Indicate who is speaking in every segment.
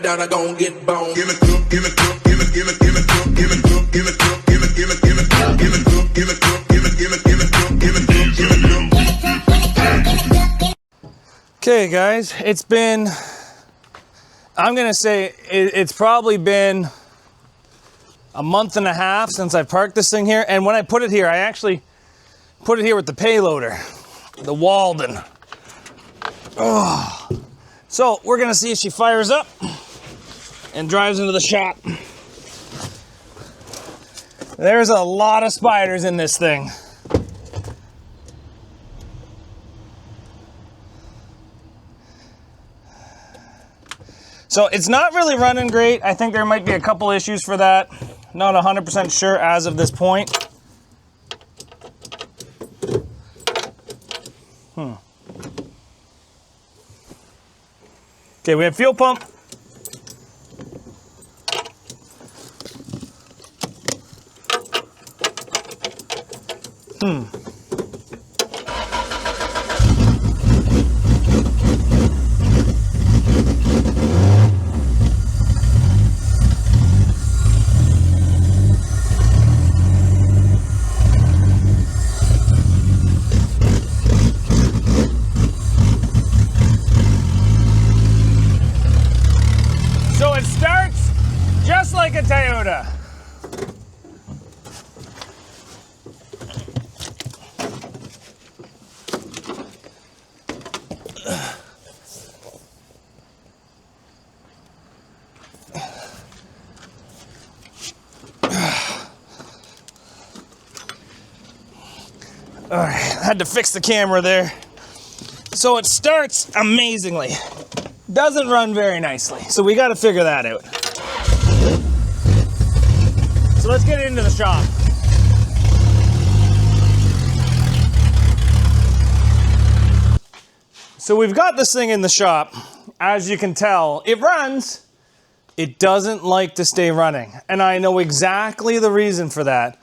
Speaker 1: down, I gon' get bone. Give it, give it, give it, give it, give it, give it, give it, give it, give it, give it, give it, give it, give it, give it, give it, give it, give it, give it.
Speaker 2: Okay, guys, it's been, I'm gonna say it's probably been a month and a half since I parked this thing here. And when I put it here, I actually put it here with the payloader, the Walden. Oh. So we're gonna see if she fires up and drives into the shop. There's a lot of spiders in this thing. So it's not really running great. I think there might be a couple issues for that. Not 100% sure as of this point. Okay, we have fuel pump. So it starts just like a Toyota. All right, I had to fix the camera there. So it starts amazingly. Doesn't run very nicely. So we got to figure that out. So let's get into the shop. So we've got this thing in the shop. As you can tell, it runs. It doesn't like to stay running. And I know exactly the reason for that.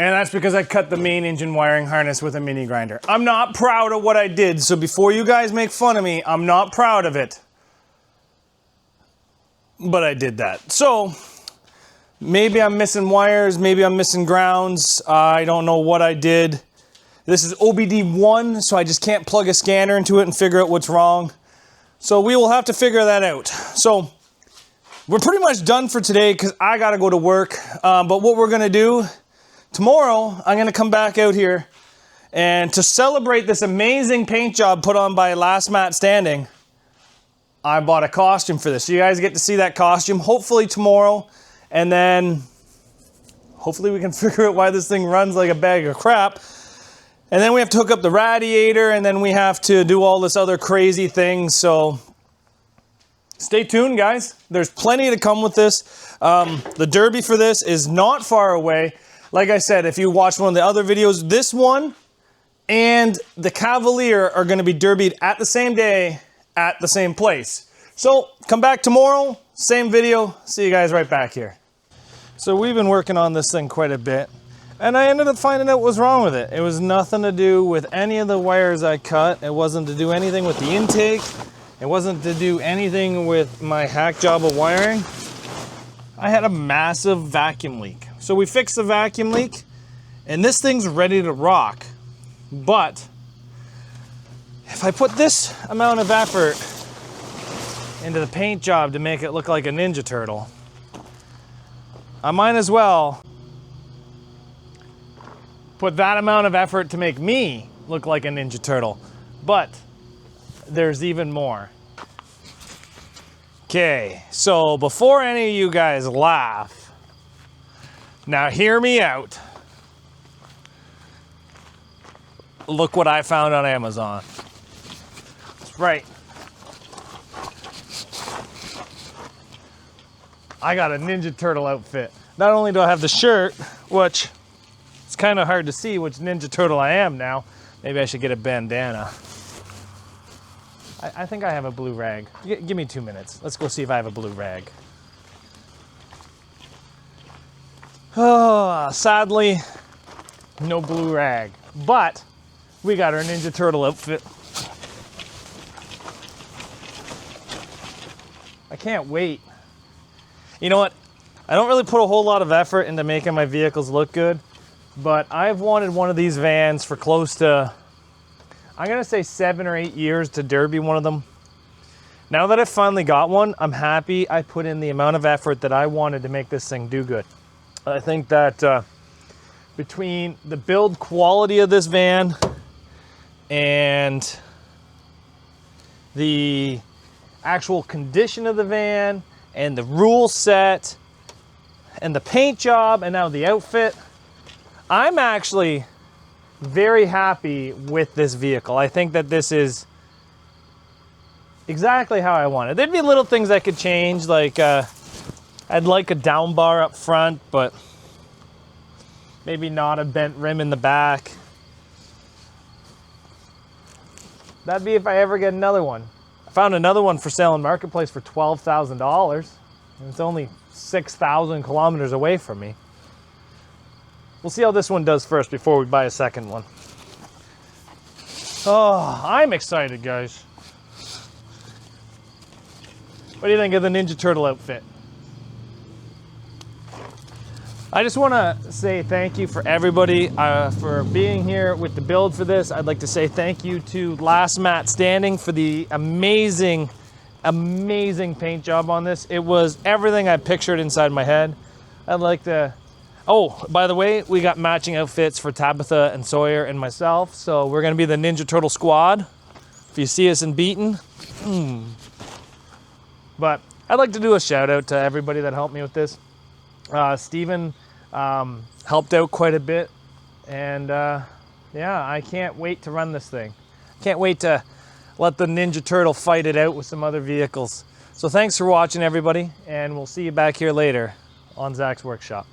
Speaker 2: And that's because I cut the main engine wiring harness with a mini grinder. I'm not proud of what I did, so before you guys make fun of me, I'm not proud of it. But I did that. So, maybe I'm missing wires, maybe I'm missing grounds. I don't know what I did. This is OBD1, so I just can't plug a scanner into it and figure out what's wrong. So we will have to figure that out. So, we're pretty much done for today because I gotta go to work. But what we're gonna do, tomorrow, I'm gonna come back out here and to celebrate this amazing paint job put on by Last Mat Standing, I bought a costume for this. So you guys get to see that costume hopefully tomorrow, and then hopefully we can figure out why this thing runs like a bag of crap. And then we have to hook up the radiator, and then we have to do all this other crazy things. So stay tuned, guys. There's plenty to come with this. The derby for this is not far away. Like I said, if you watch one of the other videos, this one and the Cavalier are gonna be derbied at the same day, at the same place. So come back tomorrow, same video. See you guys right back here. So we've been working on this thing quite a bit, and I ended up finding out what was wrong with it. It was nothing to do with any of the wires I cut. It wasn't to do anything with the intake. It wasn't to do anything with my hack job of wiring. I had a massive vacuum leak. So we fixed the vacuum leak, and this thing's ready to rock. But if I put this amount of effort into the paint job to make it look like a Ninja Turtle, I might as well put that amount of effort to make me look like a Ninja Turtle. But there's even more. Okay, so before any of you guys laugh, now hear me out. Look what I found on Amazon. That's right. I got a Ninja Turtle outfit. Not only do I have the shirt, which it's kind of hard to see which Ninja Turtle I am now. Maybe I should get a bandana. I think I have a blue rag. Give me 2 minutes. Let's go see if I have a blue rag. Oh, sadly, no blue rag. But we got our Ninja Turtle outfit. I can't wait. You know what? I don't really put a whole lot of effort into making my vehicles look good, but I've wanted one of these vans for close to, I'm gonna say 7 or 8 years to derby one of them. Now that I finally got one, I'm happy I put in the amount of effort that I wanted to make this thing do good. I think that between the build quality of this van and the actual condition of the van and the rule set and the paint job and now the outfit, I'm actually very happy with this vehicle. I think that this is exactly how I want it. There'd be little things I could change, like I'd like a down bar up front, but maybe not a bent rim in the back. That'd be if I ever get another one. I found another one for sale in Marketplace for $12,000. And it's only 6,000 kilometers away from me. We'll see how this one does first before we buy a second one. Oh, I'm excited, guys. What do you think of the Ninja Turtle outfit? I just want to say thank you for everybody for being here with the build for this. I'd like to say thank you to Last Mat Standing for the amazing paint job on this. It was everything I pictured inside my head. I'd like to, oh, by the way, we got matching outfits for Tabitha and Sawyer and myself. So we're going to be the Ninja Turtle squad. If you see us in Beaton. But I'd like to do a shout out to everybody that helped me with this. Steven helped out quite a bit, and yeah, I can't wait to run this thing. Can't wait to let the Ninja Turtle fight it out with some other vehicles. So thanks for watching, everybody, and we'll see you back here later on Zach's Workshop.